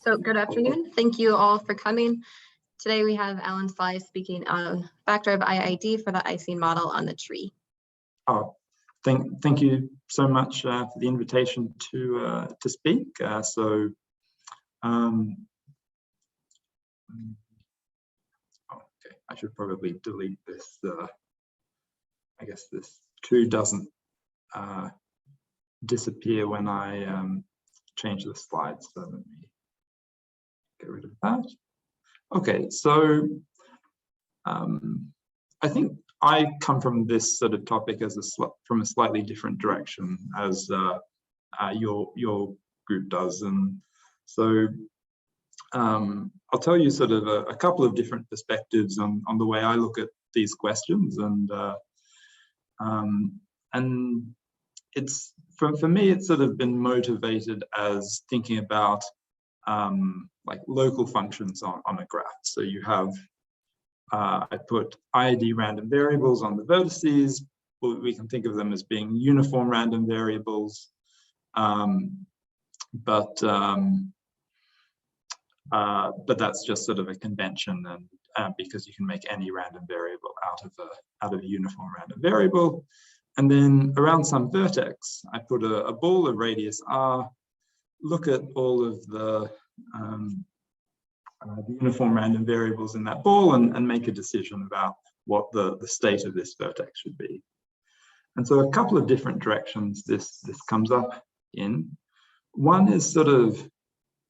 So good afternoon. Thank you all for coming. Today we have Allan Sly speaking on factor of IID for the Ising model on the tree. Oh, thank you so much for the invitation to speak. Okay, I should probably delete this. I guess this 2 doesn't disappear when I change the slides. So let me get rid of that. Okay, so I think I come from this sort of topic as from a slightly different direction as your group does, and so I'll tell you sort of a couple of different perspectives on the way I look at these questions, and it's for me it's sort of been motivated as thinking about like local functions on a graph. So you have I put IID random variables on the vertices. We can think of them as being uniform random variables, but that's just sort of a convention, and because you can make any random variable out of a uniform random variable. And then around some vertex, I put a ball of radius r, look at all of the uniform random variables in that ball and make a decision about what the state of this vertex should be. And so a couple of different directions this comes up in. One is sort of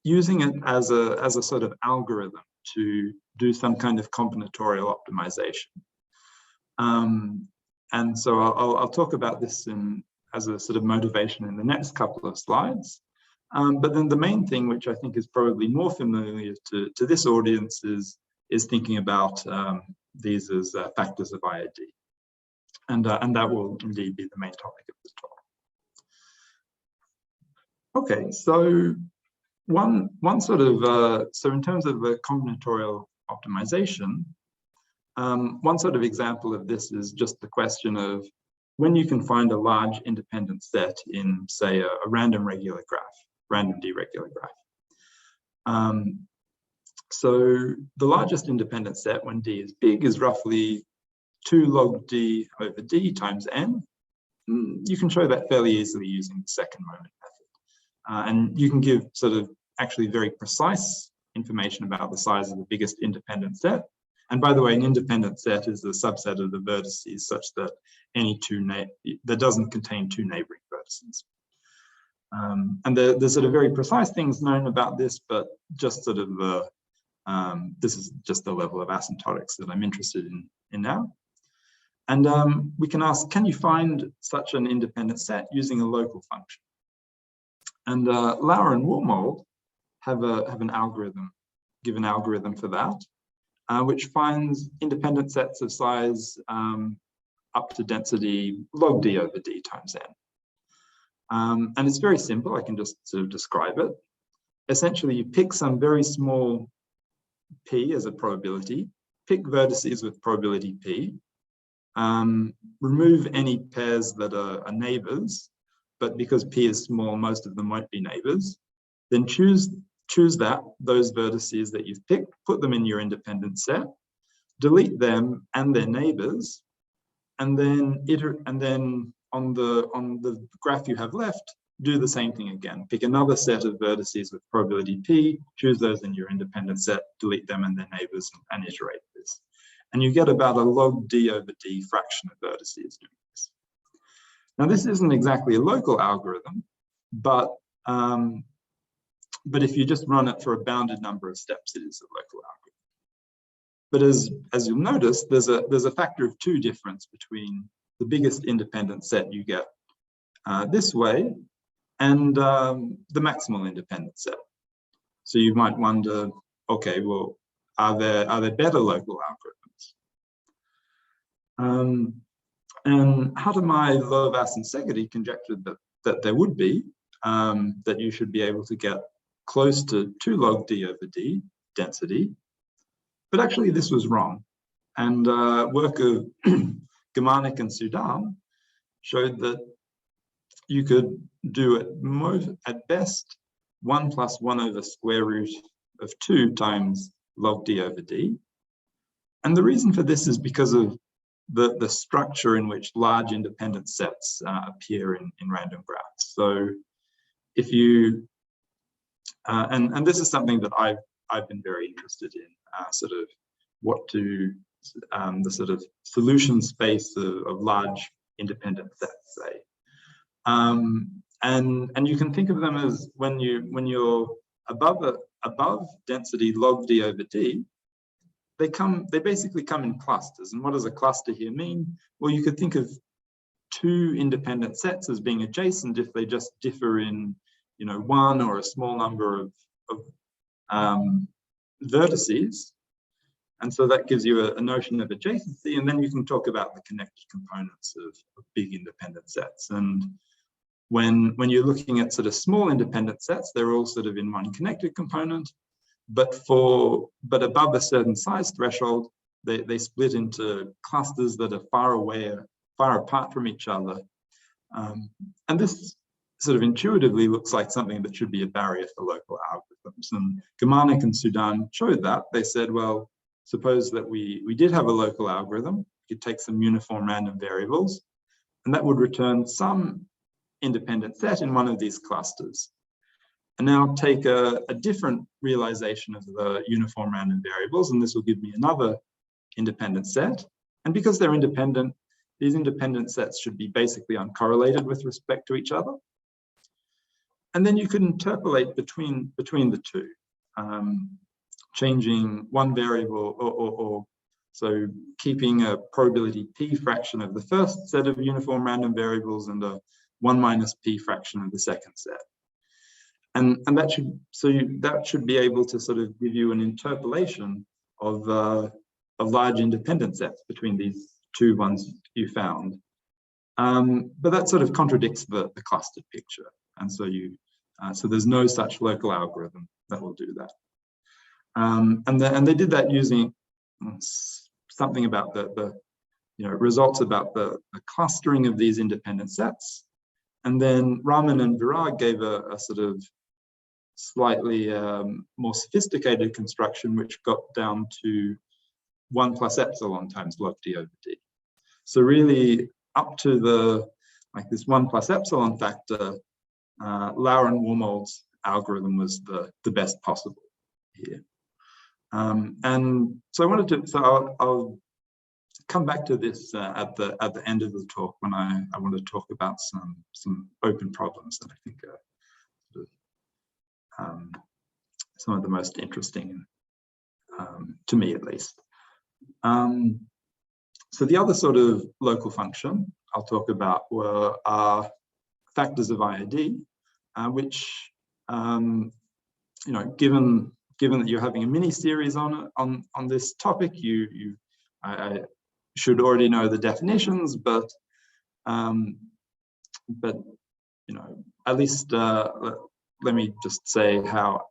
using it as a sort of algorithm to do some kind of combinatorial optimization. And so I'll talk about this as a sort of motivation in the next couple of slides. But then the main thing, which I think is probably more familiar to this audience, is thinking about these as factors of IID. And that will indeed be the main topic of this talk. Okay, so one sort of, so in terms of a combinatorial optimization, one sort of example of this is just the question of when you can find a large independent set in, say, a random regular graph, random deregular graph. So the largest independent set when D is big is roughly 2 log D over D times N. You can show that fairly easily using the second moment method. And you can give sort of actually very precise information about the size of the biggest independent set. And by the way, an independent set is a subset of the vertices such that that doesn't contain 2 neighboring vertices. And there's sort of very precise things known about this, but just sort of this is just the level of asymptotics that I'm interested in now. And we can ask, can you find such an independent set using a local function? And Lauer and Wormold have an algorithm, give an algorithm for that, which finds independent sets of size up to density log D over D times N. And it's very simple. I can just sort of describe it. Essentially, you pick some very small p as a probability, pick vertices with probability p, remove any pairs that are neighbors, but because p is small, most of them won't be neighbors. Then choose those vertices that you've picked, put them in your independent set, delete them and their neighbors, and then on the graph you have left, do the same thing again. Pick another set of vertices with probability p, choose those in your independent set, delete them and their neighbors, and iterate this. And you get about a log D over D fraction of vertices doing this. Now, this isn't exactly a local algorithm, but if you just run it for a bounded number of steps, it is a local algorithm. But as you'll notice, there's a factor of 2 difference between the biggest independent set you get this way and the maximal independent set. So you might wonder, okay, well, are there better local algorithms? And Hatamai, Lovaas, and Segedy conjectured that there would be, that you should be able to get close to 2 log D over D density. But actually, this was wrong. And work of Germanic and Sudan showed that you could do at best 1 plus 1 over square root of 2 times log d over d. And the reason for this is because of the structure in which large independent sets appear in random graphs. So if you, and this is something that I've been very interested in, sort of what to, the sort of solution space of large independent sets, say. And you can think of them as when you're above density log d over d, they basically come in clusters. And what does a cluster here mean? Well, you could think of two independent sets as being adjacent if they just differ in, one or a small number of vertices. And so that gives you a notion of adjacency, and then you can talk about the connected components of big independent sets. And when you're looking at sort of small independent sets, they're all sort of in one connected component. But above a certain size threshold, they split into clusters that are far apart from each other. And this sort of intuitively looks like something that should be a barrier for local algorithms. And Germanic and Sudan showed that. They said, well, suppose that we did have a local algorithm, we could take some uniform random variables, and that would return some independent set in one of these clusters. And now take a different realization of the uniform random variables, and this will give me another independent set. And because they're independent, these independent sets should be basically uncorrelated with respect to each other. And then you could interpolate between the two, changing one variable or so keeping a probability p fraction of the first set of uniform random variables and a 1 minus p fraction of the second set. And that should be able to sort of give you an interpolation of large independent sets between these two ones you found. But that sort of contradicts the clustered picture. And so so there's no such local algorithm that will do that. And they did that using something about the results about the clustering of these independent sets. And then Raman and Virag gave a sort of slightly more sophisticated construction, which got down to 1 plus epsilon times log d over d. So really up to this 1 plus epsilon factor, Lauer and Warmold's algorithm was the best possible here. And so I wanted to, I'll come back to this at the end of the talk when I want to talk about some open problems that I think are sort of, some of the most interesting to me, at least. So the other sort of local function I'll talk about are factors of IID, which given that you're having a mini series on this topic, I should already know the definitions, but at least let me just say how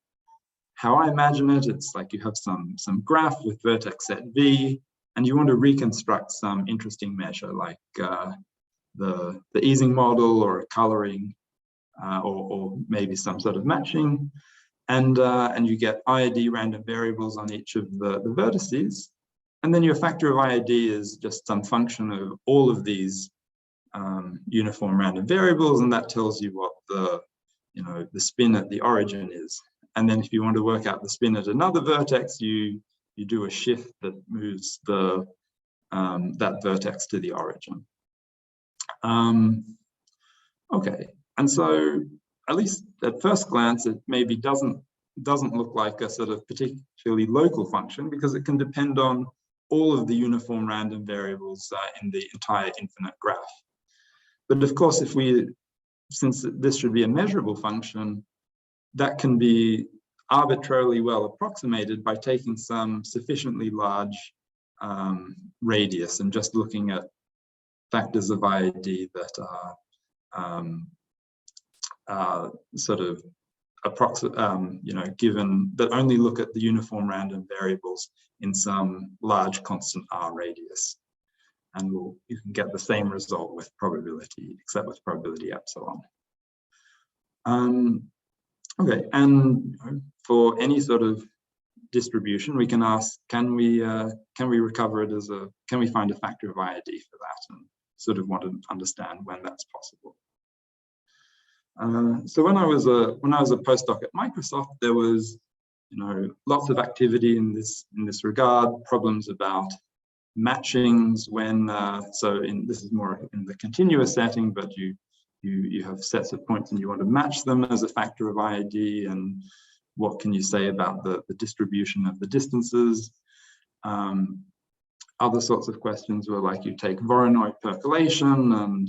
I imagine it. It's like you have some graph with vertex set V, and you want to reconstruct some interesting measure like the Ising model or a coloring or maybe some sort of matching, and you get IID random variables on each of the vertices, and then your factor of IID is just some function of all of these uniform random variables, and that tells you what the spin at the origin is. And then if you want to work out the spin at another vertex, you do a shift that moves that vertex to the origin. Okay, and so at least at first glance, it maybe doesn't look like a sort of particularly local function because it can depend on all of the uniform random variables in the entire infinite graph. But of course, since this should be a measurable function, that can be arbitrarily well approximated by taking some sufficiently large radius and just looking at factors of IID that are sort of given that only look at the uniform random variables in some large constant R radius. And you can get the same result with probability, except with probability epsilon. Okay, and for any sort of distribution, we can ask, can we recover it as a, can we find a factor of IID for that, and sort of want to understand when that's possible. So when I was a postdoc at Microsoft, there was, lots of activity in this regard, problems about matchings when, this is more in the continuous setting, but you have sets of points and you want to match them as a factor of IID, and what can you say about the distribution of the distances? Other sorts of questions were like, you take Voronoi percolation and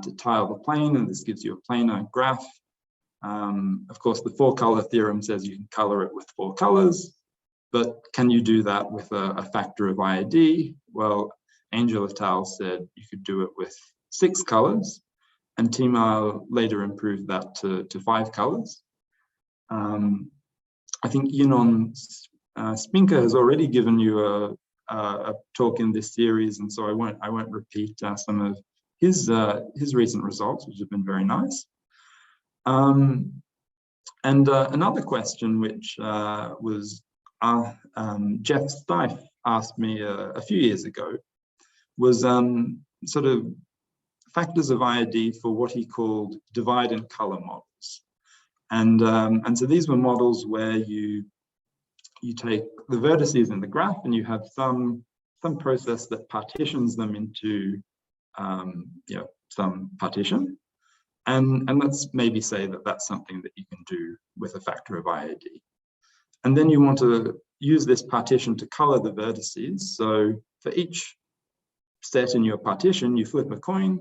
to tile the plane, and this gives you a planar graph. Of course, the 4-color theorem says you can color it with 4 colors, but can you do that with a factor of IID? Well, Angel et al. Said you could do it with 6 colors, and Timar later improved that to 5 colors. I think Yinon Spinker has already given you a talk in this series, and so I won't repeat some of his recent results, which have been very nice. And another question, which was Jeff Stife asked me a few years ago, was sort of factors of IID for what he called divide and color models. And so these were models where you take the vertices in the graph and you have some process that partitions them into some partition, and let's maybe say that that's something that you can do with a factor of IID. And then you want to use this partition to color the vertices. So for each set in your partition, you flip a coin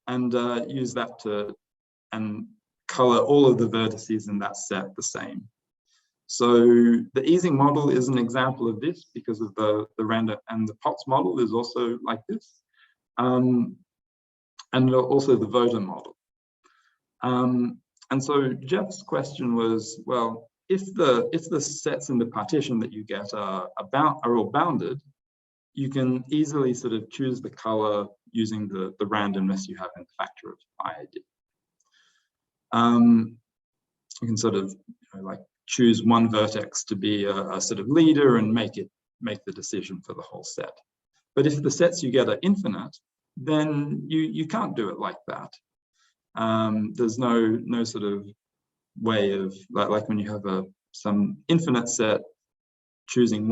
and use that to color all of the vertices in that set the same. So the Ising model is an example of this because of the random, and the Potts model is also like this, and also the Voda model. And so Jeff's question was, well, if the sets in the partition that you get are all bounded, you can easily sort of choose the color using the randomness you have in the factor of IID. You can sort of like choose one vertex to be a sort of leader and make the decision for the whole set. But if the sets you get are infinite, then you can't do it like that. There's no sort of way of like when you have some infinite set, choosing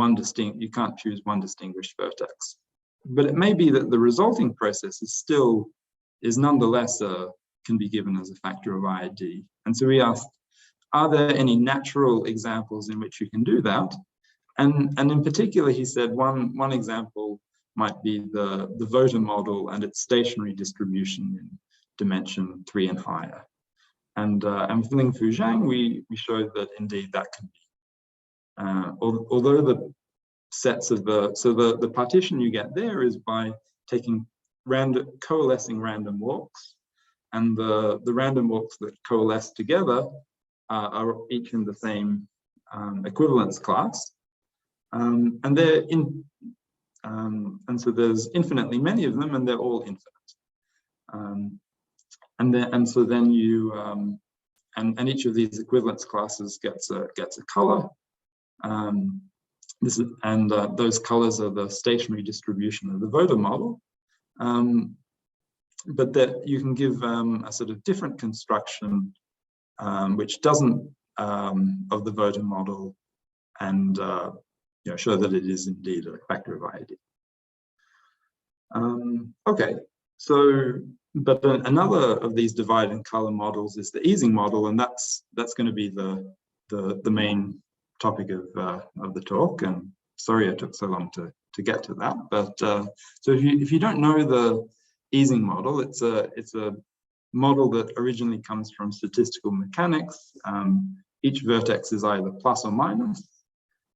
you can't choose one distinguished vertex. But it may be that the resulting process is nonetheless can be given as a factor of IID. And so we asked, are there any natural examples in which you can do that? And in particular, he said one example might be the Voda model and its stationary distribution in dimension 3 and higher. And with Lingfu Zhang, we showed that indeed that can be. Although the sets of the partition you get there is by taking coalescing random walks, and the random walks that coalesce together are each in the same equivalence class, and they're and so there's infinitely many of them, and they're all infinite. And so then you and each of these equivalence classes gets a color. Those colors are the stationary distribution of the Voda model. But that you can give a sort of different construction which doesn't of the Voda model, and show that it is indeed a factor of IID. Okay, so but another of these divide and color models is the Ising model, and that's going to be the main topic of the talk. And sorry it took so long to get to that, but so if you don't know the Ising model, it's a model that originally comes from statistical mechanics. Each vertex is either plus or minus,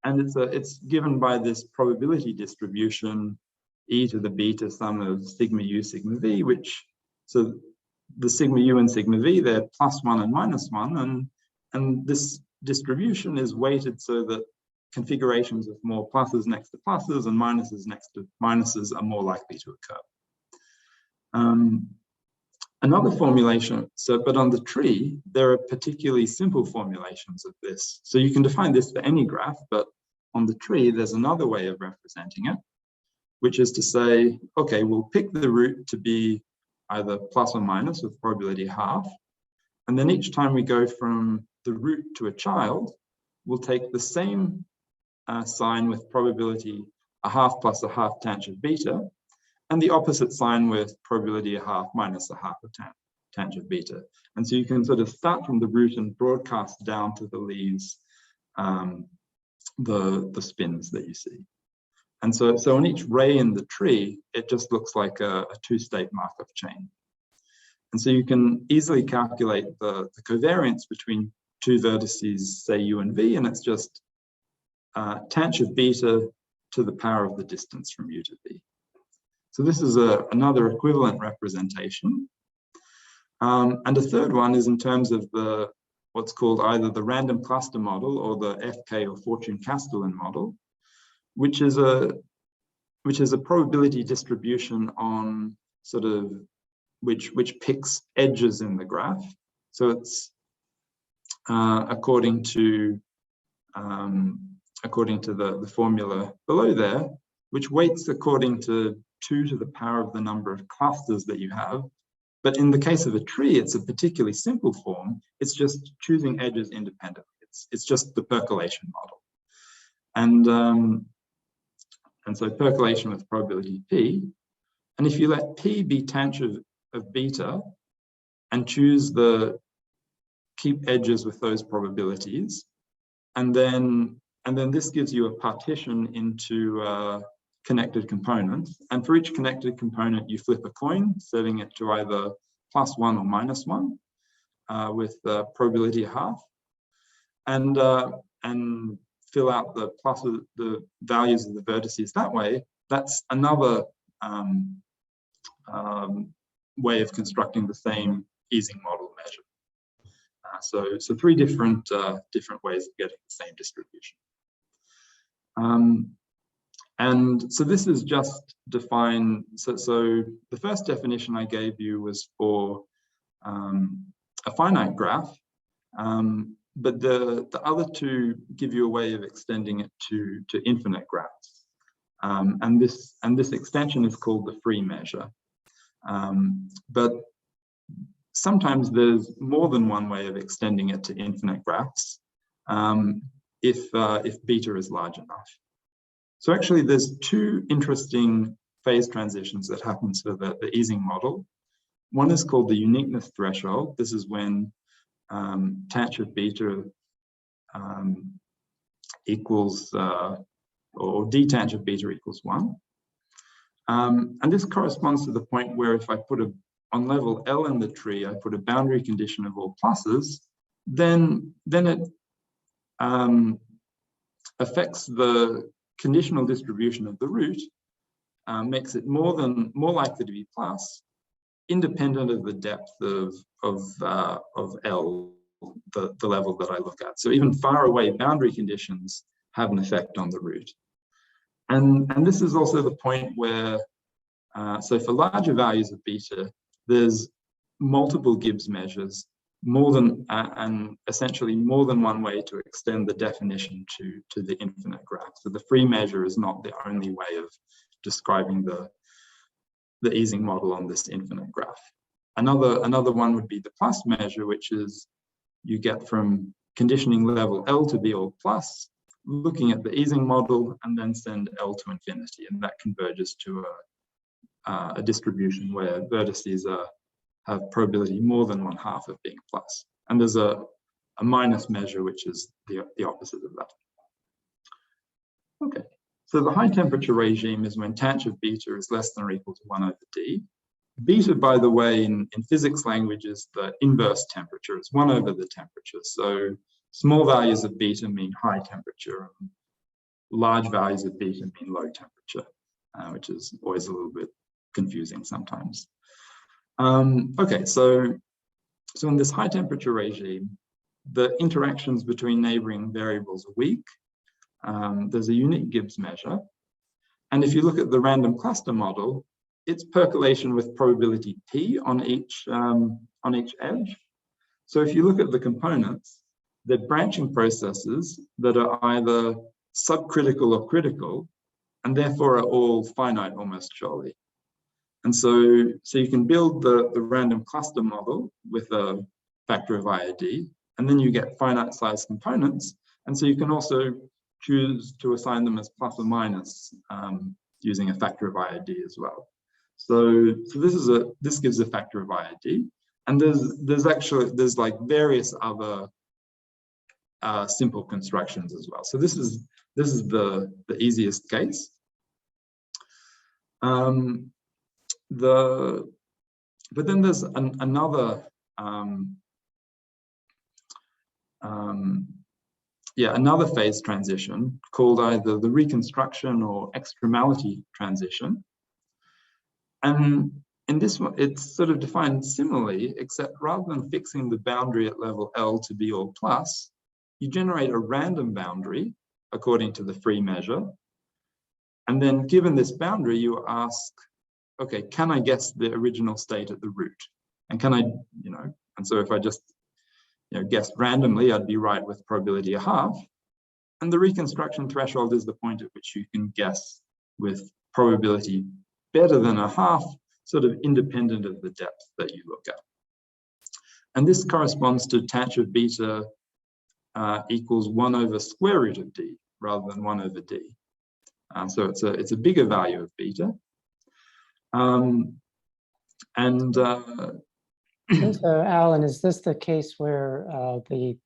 and it's given by this probability distribution e to the beta sum of sigma u sigma v, which, so the sigma u and sigma v, they're +1 and -1, and this distribution is weighted so that configurations with more pluses next to pluses and minuses next to minuses are more likely to occur. Another formulation, but on the tree, there are particularly simple formulations of this. So you can define this for any graph, but on the tree, there's another way of representing it, which is to say, okay, we'll pick the root to be either plus or minus with probability half. And then each time we go from the root to a child, we'll take the same sign with probability a half plus a half tangent beta, and the opposite sign with probability a half minus a half of tangent beta. And so you can sort of start from the root and broadcast down to the leaves the spins that you see. And so on each ray in the tree, it just looks like a two-state Markov chain. And so you can easily calculate the covariance between two vertices, say u and v, and it's just tangent beta to the power of the distance from u to v. So this is another equivalent representation. And a third one is in terms of what's called either the random cluster model or the FK or Fortune-Castellan model, which is a probability distribution on sort of which picks edges in the graph. So it's according to the formula below there, which weights according to 2 to the power of the number of clusters that you have. But in the case of a tree, it's a particularly simple form. It's just choosing edges independently. It's just the percolation model. And so percolation with probability p. And if you let p be tangent of beta and choose keep edges with those probabilities, and then this gives you a partition into connected components. And for each connected component, you flip a coin, setting it to either +1 or -1 with the probability half, and fill out the values of the vertices that way. That's another way of constructing the same Ising model measure. So 3 different ways of getting the same distribution. And so this is just defined. So the first definition I gave you was for a finite graph, but the other 2 give you a way of extending it to infinite graphs. And this extension is called the free measure. But sometimes there's more than one way of extending it to infinite graphs if beta is large enough. So actually, there's 2 interesting phase transitions that happens for the Ising model. One is called the uniqueness threshold. This is when tangent beta equals, or d tangent beta equals 1. And this corresponds to the point where if I put on level L in the tree, I put a boundary condition of all pluses, then it affects the conditional distribution of the root, makes it more likely to be plus, independent of the depth of L, the level that I look at. So even far away boundary conditions have an effect on the root. And this is also the point where, so for larger values of beta, there's multiple Gibbs measures, and essentially more than one way to extend the definition to the infinite graph. So the free measure is not the only way of describing the Ising model on this infinite graph. Another one would be the plus measure, which is you get from conditioning level L to be all plus, looking at the Ising model, and then send L to infinity, and that converges to a distribution where vertices have probability more than 1/2 of being plus. And there's a minus measure, which is the opposite of that. Okay, so the high temperature regime is when tangent beta is less than or equal to 1/d. Beta, by the way, in physics language is the inverse temperature. It's 1 over the temperature. So small values of beta mean high temperature, and large values of beta mean low temperature, which is always a little bit confusing sometimes. Okay, so in this high temperature regime, the interactions between neighboring variables are weak. There's a unique Gibbs measure. And if you look at the random cluster model, it's percolation with probability P on each edge. So if you look at the components, they're branching processes that are either subcritical or critical, and therefore are all finite almost surely. And so you can build the random cluster model with a factor of IID, and then you get finite size components. And so you can also choose to assign them as plus or minus using a factor of IID as well. So this gives a factor of IID, and there's like various other simple constructions as well. So this is the easiest case. But then there's another phase transition called either the reconstruction or extremality transition. And in this one, it's sort of defined similarly, except rather than fixing the boundary at level L to be all plus, you generate a random boundary according to the free measure. And then given this boundary, you ask, okay, can I guess the original state at the root? And can I, and so if I just, guessed randomly, I'd be right with probability 1/2. And the reconstruction threshold is the point at which you can guess with probability better than 1/2, sort of independent of the depth that you look at. And this corresponds to tanh of beta equals 1 over square root of d rather than 1 over d. So it's a bigger value of beta. So, Allan, is this the case where the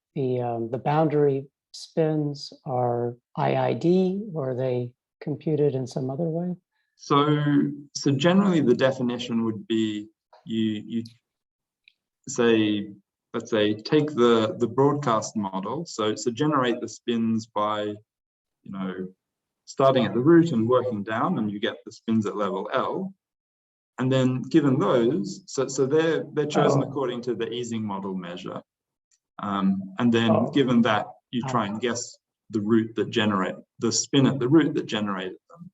boundary spins are IID, or are they computed in some other way? So generally the definition would be you say, let's say, take the broadcast model. So generate the spins by, starting at the root and working down, and you get the spins at level L. And then given those, so they're chosen according to the Ising model measure. And then given that, you try and guess the root that the spin at the root that generated them.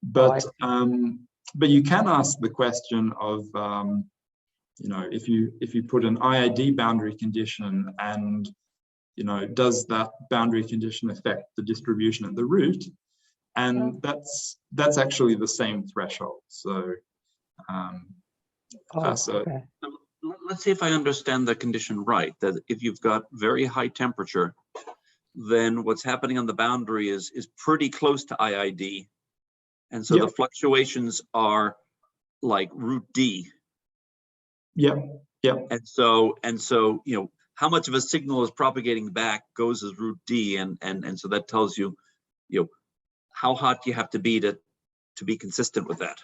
But you can ask the question of, if you put an IID boundary condition and, does that boundary condition affect the distribution at the root? And that's actually the same threshold. So, okay. Let's see if I understand the condition right, that if you've got very high temperature, then what's happening on the boundary is pretty close to IID. And so the fluctuations are like root D. Yeah. And so, how much of a signal is propagating back goes as root D. And so that tells you, how hot you have to be be consistent with that.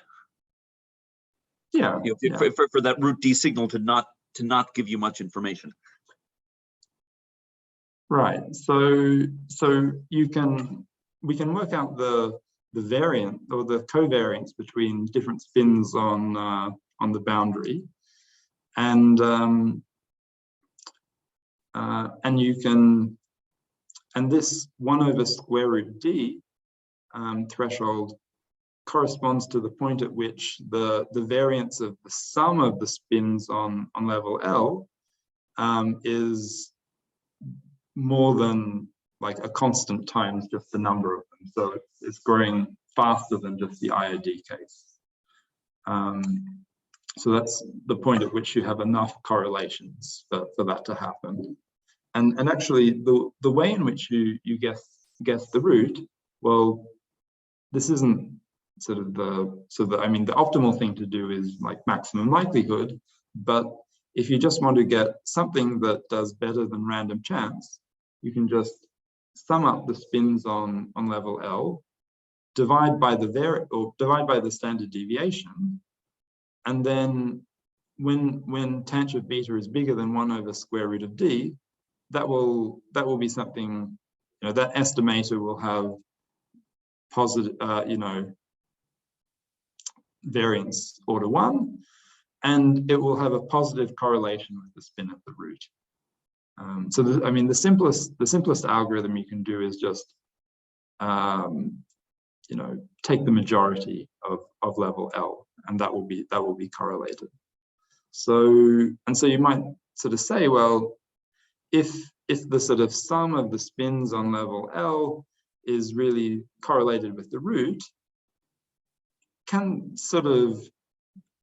Yeah. For that root D signal to not give you much information. Right. So we can work out the variant or the covariance between different spins on the boundary, and this 1 over square root D threshold corresponds to the point at which the variance of the sum of the spins on level L is more than like a constant times just the number of them. So it's growing faster than just the IID case. So that's the point at which you have enough correlations for that to happen. And actually the way in which you guess the root, well, this isn't sort of the optimal thing to do is like maximum likelihood, but if you just want to get something that does better than random chance, you can just sum up the spins on level L, divide by the standard deviation, and then when tanh of beta is bigger than 1 over square root of D, that will be something, that estimator will have positive, variance order 1, and it will have a positive correlation with the spin at the root. So the simplest algorithm you can do is just take the majority of level L and that will be correlated. So you might sort of say, well, if the sort of sum of the spins on level L is really correlated with the root, can sort of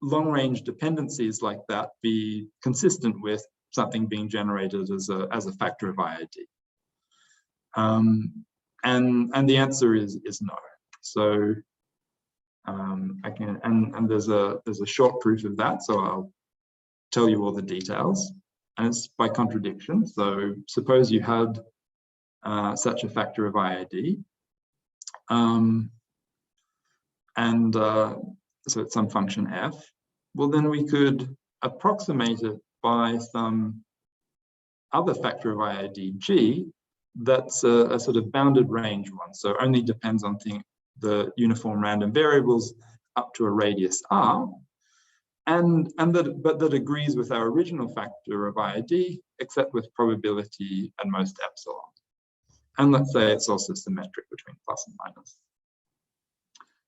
long-range dependencies like that be consistent with something being generated as a factor of IID? And the answer is no. So there's a short proof of that, so I'll tell you all the details, and it's by contradiction. So suppose you had such a factor of IID, so it's some function f. Well, then we could approximate it by some other factor of IID g that's a sort of bounded range one, so only depends on the uniform random variables up to a radius r, but that agrees with our original factor of IID, except with probability at most epsilon. And let's say it's also symmetric between plus and minus.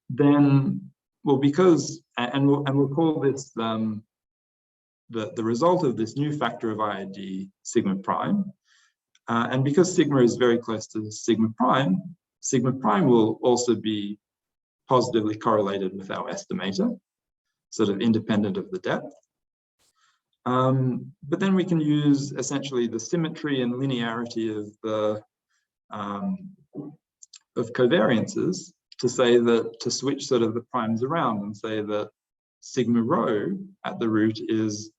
Then, well, because, and we'll call this the result of this new factor of IID sigma prime. And because sigma is very close to sigma prime will also be positively correlated with our estimator, sort of independent of the depth. But then we can use essentially the symmetry and linearity of covariances to say that, to switch sort of the primes around and say that sigma rho at the root is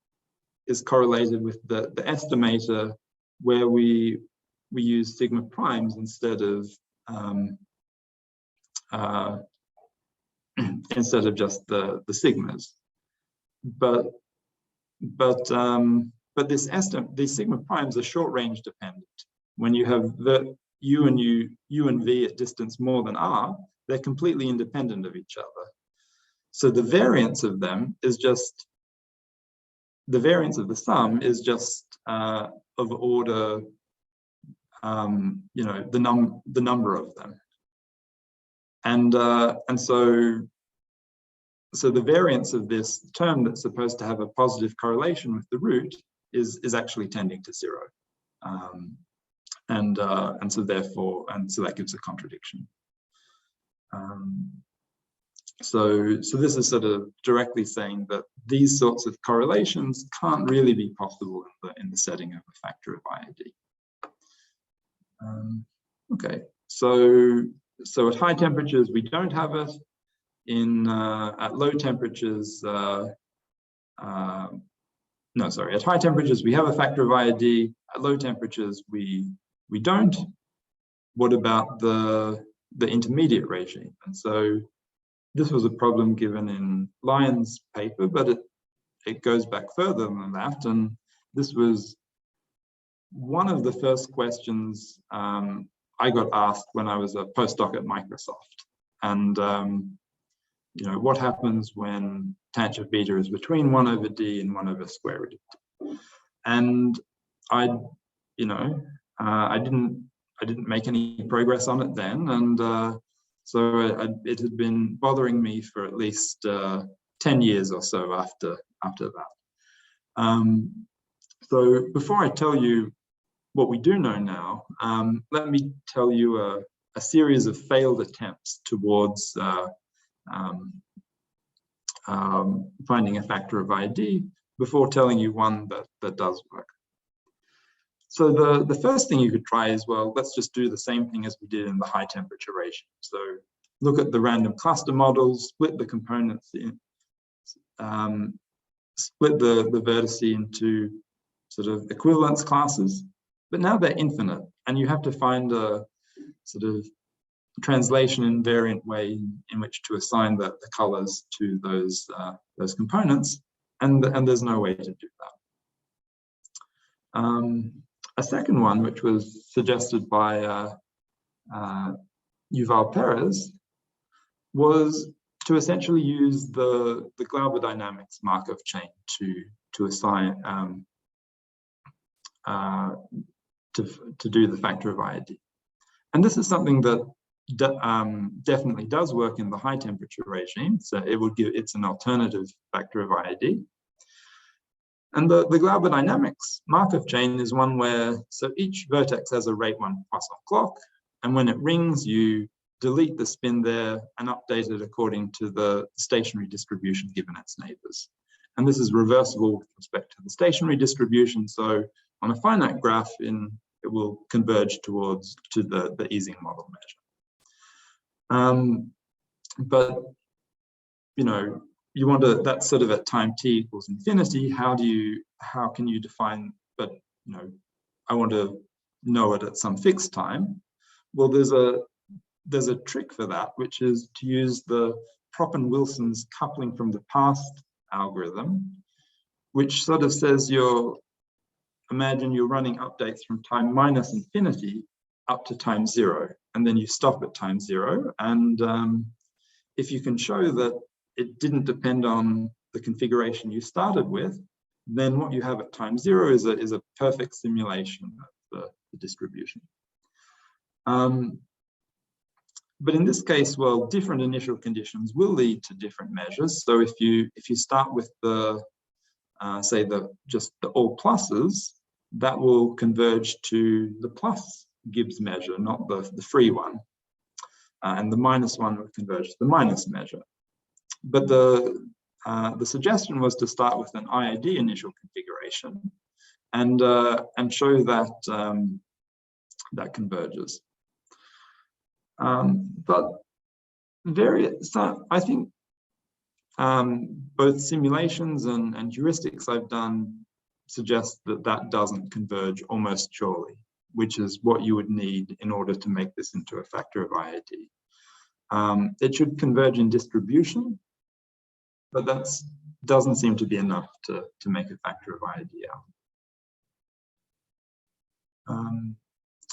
correlated with the estimator, where we use sigma primes instead of just the sigmas. But these sigma primes are short range dependent. When you have the u and v at distance more than r, they're completely independent of each other. So the variance of them is just, the variance of the sum is just of order, the number of them. And so the variance of this term that's supposed to have a positive correlation with the root is actually tending to 0. So that gives a contradiction. So this is sort of directly saying that these sorts of correlations can't really be possible in the setting of a factor of IID. Okay, so at high temperatures we don't have it. At low temperatures, at high temperatures we have a factor of IID. At low temperatures we don't. What about the intermediate regime? And so this was a problem given in Lyon's paper, but it goes back further than that. And this was one of the first questions I got asked when I was a postdoc at Microsoft. And what happens when tangent beta is between 1 over d and 1 over square root of d? And I didn't make any progress on it then, and so it had been bothering me for at least 10 years or so after that. So before I tell you what we do know now, let me tell you a series of failed attempts towards finding a factor of IID before telling you one that does work. So the first thing you could try is, well, let's just do the same thing as we did in the high temperature regime. So look at the random cluster models, split the components in, split the vertices into sort of equivalence classes, but now they're infinite, and you have to find a sort of translation invariant way in which to assign the colors to those components, and there's no way to do that. A second one, which was suggested by Yuval Perez, was to essentially use the Glauber dynamics Markov chain to assign to do the factor of IID. And this is something that definitely does work in the high temperature regime. So it's an alternative factor of IID. And the Glauber dynamics Markov chain is one where, so each vertex has a rate 1 Poisson clock. And when it rings, you delete the spin there and update it according to the stationary distribution given its neighbors. And this is reversible with respect to the stationary distribution. So on a finite graph, it will converge to the Ising model measure. But, you know, you want to, that's sort of at time t equals infinity. How can you define, but, you know, I want to know it at some fixed time. Well, there's a trick for that, which is to use the Proppen-Wilson's coupling from the past algorithm, which sort of says imagine you're running updates from time minus infinity up to time 0, and then you stop at time 0. And if you can show that it didn't depend on the configuration you started with, then what you have at time 0 is a perfect simulation of the distribution. But in this case, well, different initial conditions will lead to different measures. So if you start with just the all pluses, that will converge to the plus Gibbs measure, not the free one. And the minus one will converge to the minus measure. But the suggestion was to start with an IID initial configuration and show that that converges. But I think both simulations and heuristics I've done suggest that doesn't converge almost surely, which is what you would need in order to make this into a factor of IID. It should converge in distribution, but that doesn't seem to be enough to make a factor of IID out.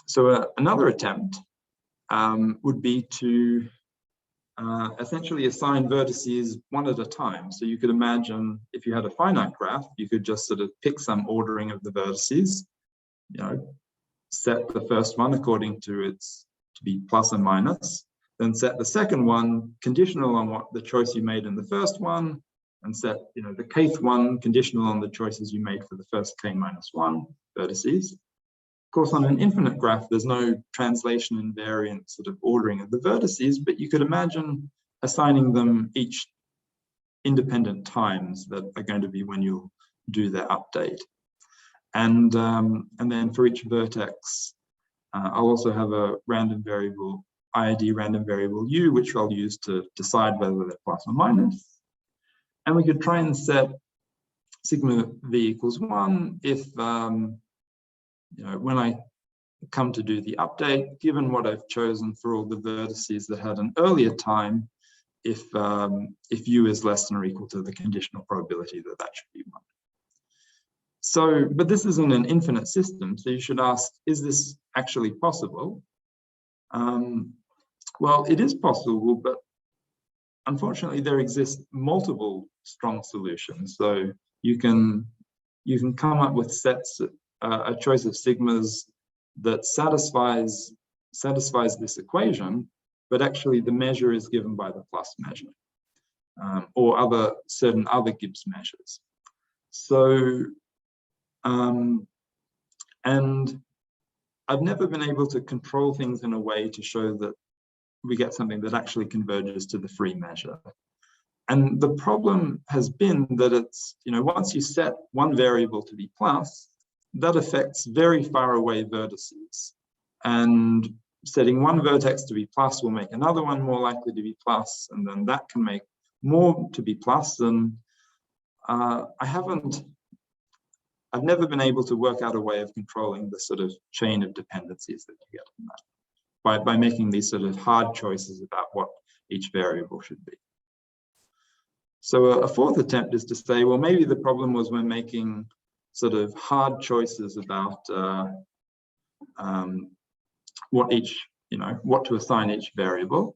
So another attempt would be to essentially assign vertices one at a time. So you could imagine if you had a finite graph, you could just sort of pick some ordering of the vertices, you know, set the first one according to to be plus and minus, then set the second one conditional on what the choice you made in the first one, and set, you know, the kth one conditional on the choices you made for the first k-1 vertices. Of course, on an infinite graph, there's no translation invariant sort of ordering of the vertices, but you could imagine assigning them each independent times that are going to be when you'll do their update. And then for each vertex, I'll also have a random variable, IID random variable u, which I'll use to decide whether they're plus or minus. And we could try and set sigma v equals 1 if, you know, when I come to do the update, given what I've chosen for all the vertices that had an earlier time, if u is less than or equal to the conditional probability that should be 1. So, but this isn't an infinite system, so you should ask, is this actually possible? Well, it is possible, but unfortunately there exist multiple strong solutions. So you can come up with sets, a choice of sigmas that satisfies this equation, but actually the measure is given by the plus measure, or certain other Gibbs measures. So, and I've never been able to control things in a way to show that we get something that actually converges to the free measure. And the problem has been that it's, you know, once you set one variable to be plus, that affects very far away vertices. And setting one vertex to be plus will make another one more likely to be plus, and then that can make more to be plus. And I've never been able to work out a way of controlling the sort of chain of dependencies that you get from that by making these sort of hard choices about what each variable should be. So a fourth attempt is to say, well, maybe the problem was we're making sort of hard choices about what to assign each variable.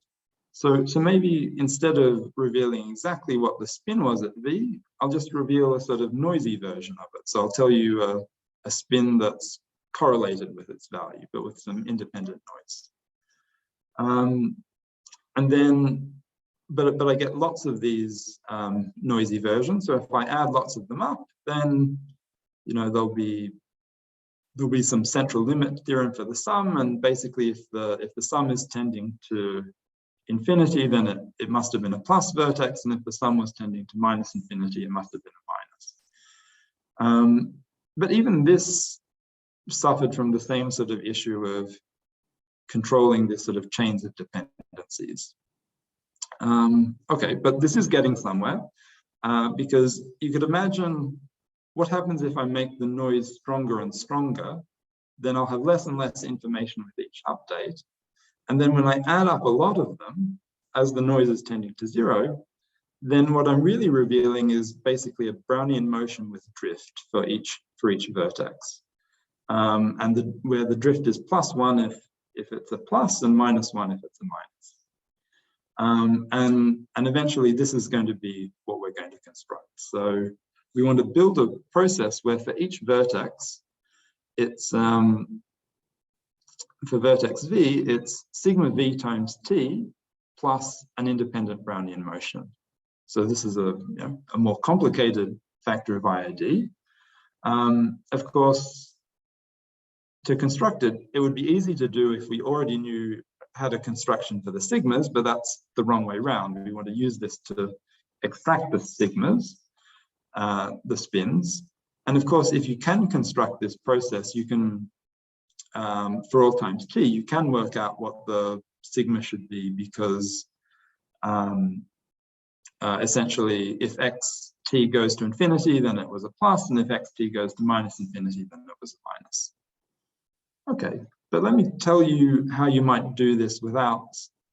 So maybe instead of revealing exactly what the spin was at V, I'll just reveal a sort of noisy version of it. So I'll tell you a spin that's correlated with its value, but with some independent noise. And then, but I get lots of these noisy versions. So if I add lots of them up, then there'll be some central limit theorem for the sum, and basically if the sum is tending to infinity, then it must have been a plus vertex, and if the sum was tending to minus infinity, it must have been a minus. But even this suffered from the same sort of issue of controlling this sort of chains of dependencies. Okay, but this is getting somewhere, because you could imagine what happens if I make the noise stronger and stronger. Then I'll have less and less information with each update. And then when I add up a lot of them, as the noise is tending to zero, then what I'm really revealing is basically a Brownian motion with drift for each vertex. And where the drift is +1 if it's a plus, and -1 if it's a minus. And eventually this is going to be what we're going to construct. So we want to build a process where for each vertex, it's for vertex v, it's sigma v times t plus an independent Brownian motion. So this is a more complicated factor of IID. Of course, to construct it, it would be easy to do if we already had a construction for the sigmas, but that's the wrong way around. We want to use this to extract the sigmas, the spins. And of course, if you can construct this process, you can, for all times t, you can work out what the sigma should be, because essentially if xt goes to infinity, then it was a plus, and if xt goes to minus infinity, then it was a minus. Okay, but let me tell you how you might do this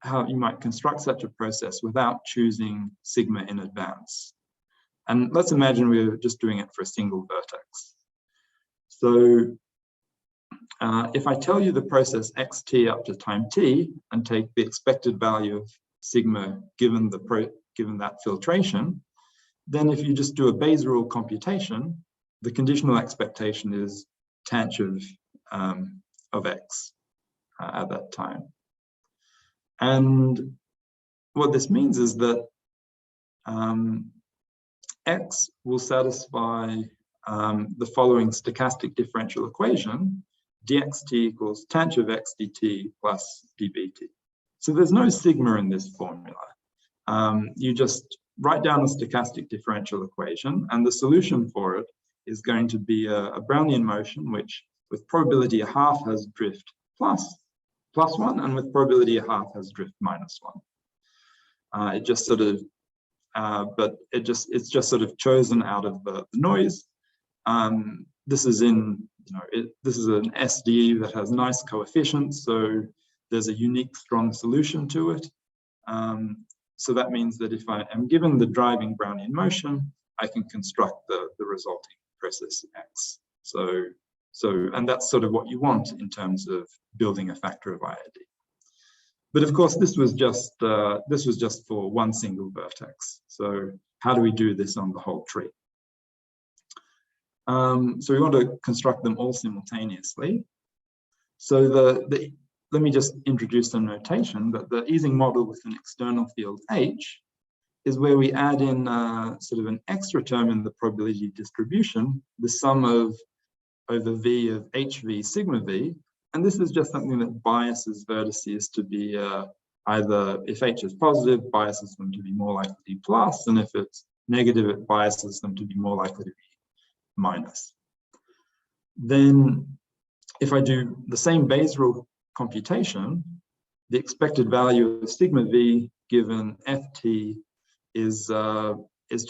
how you might construct such a process without choosing sigma in advance. And let's imagine we're just doing it for a single vertex. So if I tell you the process xt up to time t and take the expected value of sigma given that filtration, then if you just do a Bayes rule computation, the conditional expectation is tanh of x at that time. And what this means is that x will satisfy the following stochastic differential equation: dxt equals tanh of x dt plus dbt. So there's no sigma in this formula. You just write down a stochastic differential equation, and the solution for it is going to be a Brownian motion, which with probability a half has drift +1, and with probability a half has drift -1. It just sort of, but it's just sort of chosen out of the noise. This is this is an SDE that has nice coefficients, so there's a unique strong solution to it. So that means that if I am given the driving Brownian motion, I can construct the resulting process X. And that's sort of what you want in terms of building a factor of IID. But of course, this was just for one single vertex. So how do we do this on the whole tree? So we want to construct them all simultaneously. So let me just introduce some notation, but the Ising model with an external field H is where we add in sort of an extra term in the probability distribution, the sum over V of HV sigma V. And this is just something that biases vertices to be either, if H is positive, biases them to be more likely to be plus, and if it's negative, it biases them to be more likely to be minus. Then if I do the same Bayes rule computation, the expected value of sigma V given Ft is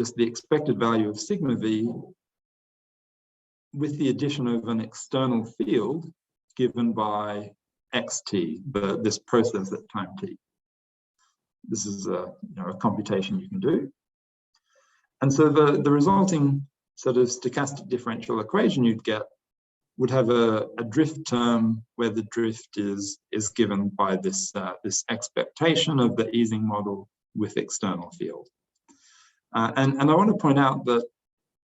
just the expected value of sigma V with the addition of an external field given by xt, this process at time t. This is a computation you can do. And so the resulting sort of stochastic differential equation you'd get would have a drift term where the drift is given by this expectation of the Ising model with external field. And I want to point out that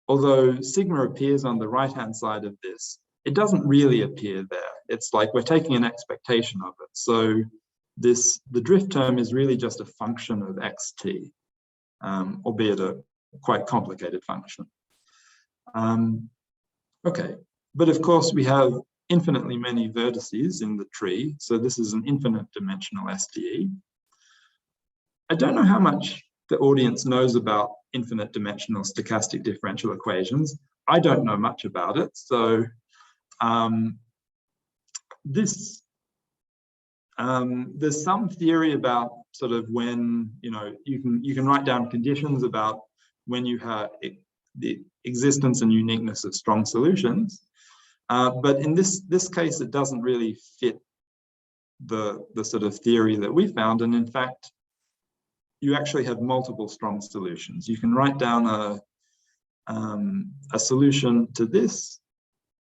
although sigma appears on the right-hand side of this, it doesn't really appear there. It's like we're taking an expectation of it. So the drift term is really just a function of xt, albeit a quite complicated function. Okay, but of course we have infinitely many vertices in the tree, so this is an infinite dimensional SDE. I don't know how much the audience knows about infinite dimensional stochastic differential equations. I don't know much about it, so there's some theory about sort of when, you can write down conditions about when you have the existence and uniqueness of strong solutions, but in this case it doesn't really fit the sort of theory that we found, and in fact you actually have multiple strong solutions. You can write down a solution to this,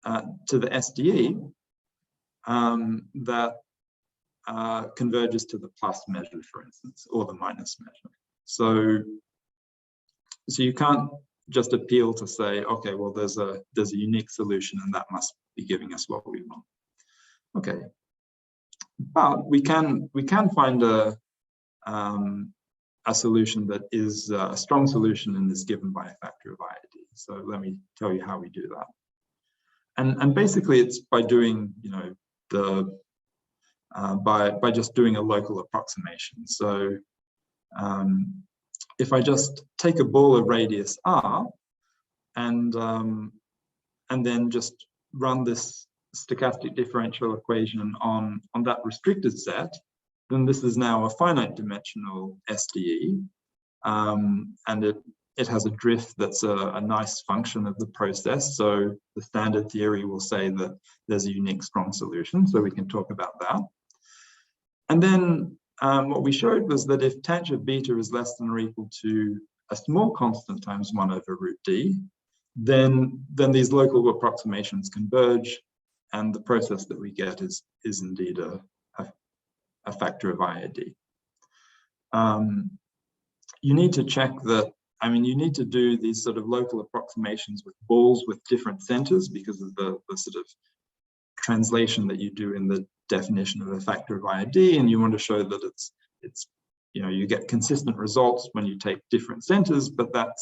to the SDE, that converges to the plus measure, for instance, or the minus measure. So you can't just appeal to say, okay, well, there's a unique solution and that must be giving us what we want. Okay, but we can find a solution that is a strong solution and is given by a factor of IID. So let me tell you how we do that. And basically it's by doing, by just doing a local approximation. So if I just take a ball of radius r and then just run this stochastic differential equation on that restricted set, then this is now a finite dimensional SDE, and it has a drift that's a nice function of the process. So the standard theory will say that there's a unique strong solution, so we can talk about that. And then what we showed was that if tangent beta is less than or equal to a small constant times 1 over root d, then these local approximations converge, and the process that we get is indeed a factor of IID. You need to check that, you need to do these sort of local approximations with balls with different centers because of the sort of translation that you do in the definition of a factor of IID, and you want to show that it's you get consistent results when you take different centers, but that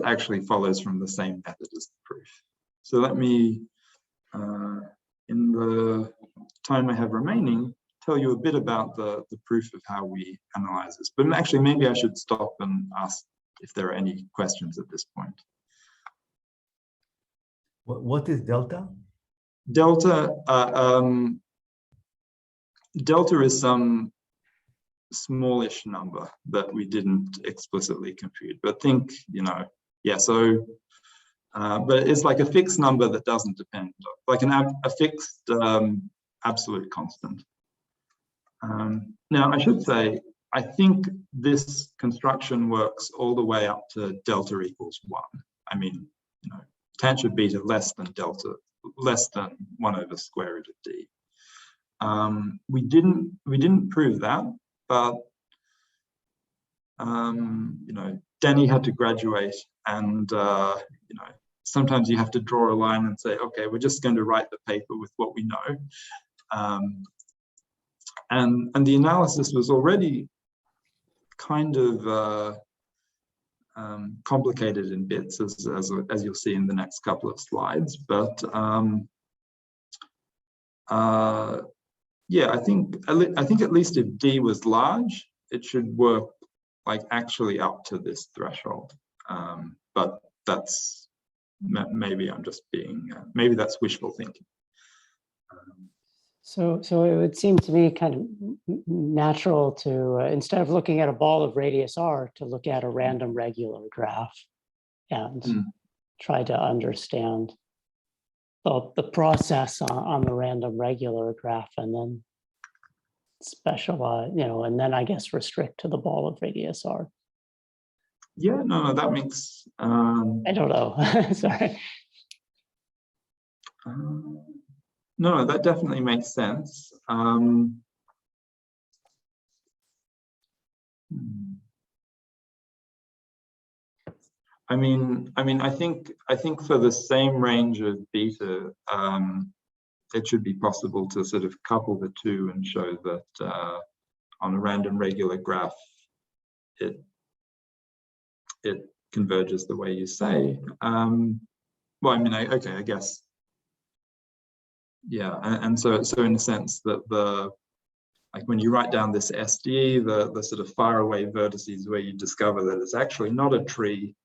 actually follows from the same method as the proof. So let me, in the time I have remaining, tell you a bit about the proof of how we analyze this. But actually, maybe I should stop and ask if there are any questions at this point. What is delta? Delta, delta is some smallish number that we didn't explicitly compute, but think, yeah, so, but it's like a fixed number that doesn't depend, like a fixed absolute constant. Now, I should say, I think this construction works all the way up to delta equals 1. Tangent beta less than delta, less than 1 over square root of d. We didn't prove that, but Danny had to graduate, and sometimes you have to draw a line and say, okay, we're just going to write the paper with what we know. And the analysis was already kind of complicated in bits, as you'll see in the next couple of slides. But yeah, I think at least if D was large, it should work like actually up to this threshold. But that's maybe I'm just being maybe that's wishful thinking. So it would seem to me kind of natural to, instead of looking at a ball of radius r, to look at a random regular graph and try to understand the process on the random regular graph, and then specialize, and then I guess restrict to the ball of radius r. Yeah, no, that makes. I don't know. Sorry. No, that definitely makes sense. I think for the same range of beta, it should be possible to sort of couple the two and show that on a random regular graph, it converges the way you say. Well, I mean, okay, I guess, yeah, and so in a sense that like when you write down this SDE, the sort of far away vertices where you discover that it's actually not a tree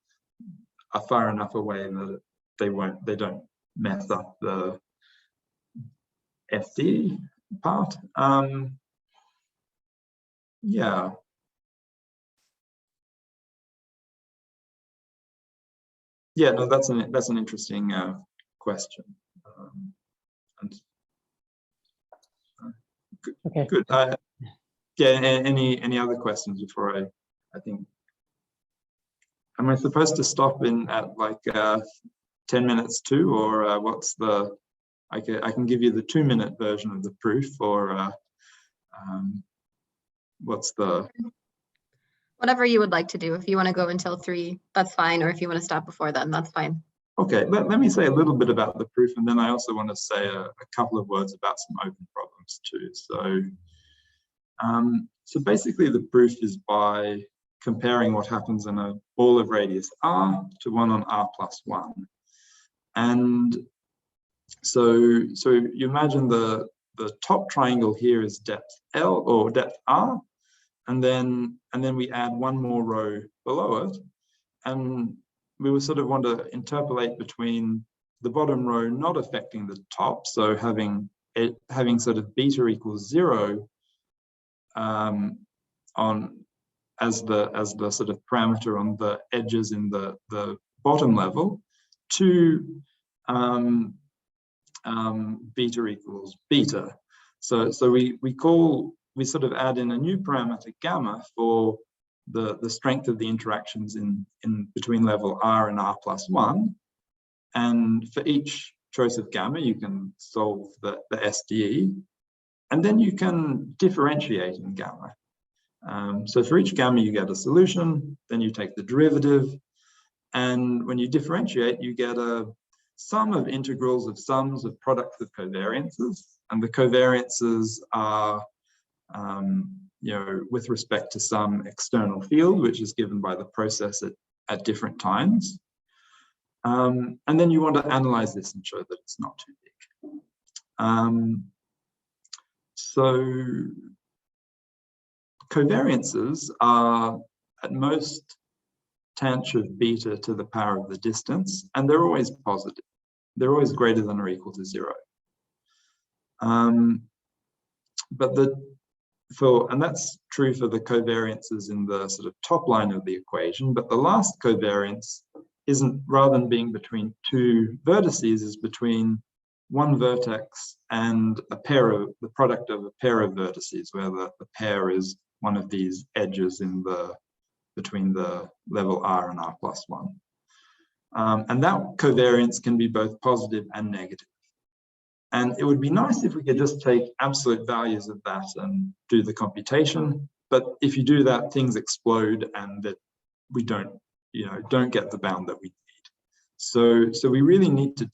are far enough away that they don't mess up the FD part. Yeah. Yeah, no, that's an interesting question. And, good. Okay. Good. Yeah. Any other questions before I think? Am I supposed to stop in at like 10 minutes too, or what's the? I can give you the 2-minute version of the proof, or what's the? Whatever you would like to do. If you want to go until 3, that's fine. Or if you want to stop before then, that's fine. Okay, let me say a little bit about the proof, and then I also want to say a couple of words about some open problems too. So basically the proof is by comparing what happens in a ball of radius r to one on r+1. And so you imagine the top triangle here is depth L or depth r, and then we add one more row below it, and we would sort of want to interpolate between the bottom row not affecting the top, so having sort of beta equals 0 on as the sort of parameter on the edges in the bottom level, to beta equals beta. So we sort of add in a new parameter gamma for the strength of the interactions in between level r and r+1, and for each choice of gamma you can solve the SDE, and then you can differentiate in gamma. So for each gamma you get a solution, then you take the derivative, and when you differentiate you get a sum of integrals of sums of products of covariances, and the covariances are with respect to some external field, which is given by the process at different times. And then you want to analyze this and show that it's not too big. So covariances are at most tangent of beta to the power of the distance, and they're always positive. They're always greater than or equal to 0. And that's true for the covariances in the sort of top line of the equation, but the last covariance isn't, rather than being between two vertices, is between one vertex and the product of a pair of vertices, where the pair is one of these edges between the level r and r+1. And that covariance can be both positive and negative. And it would be nice if we could just take absolute values of that and do the computation. But if you do that, things explode, and that we don't get the bound that we need. So we really need to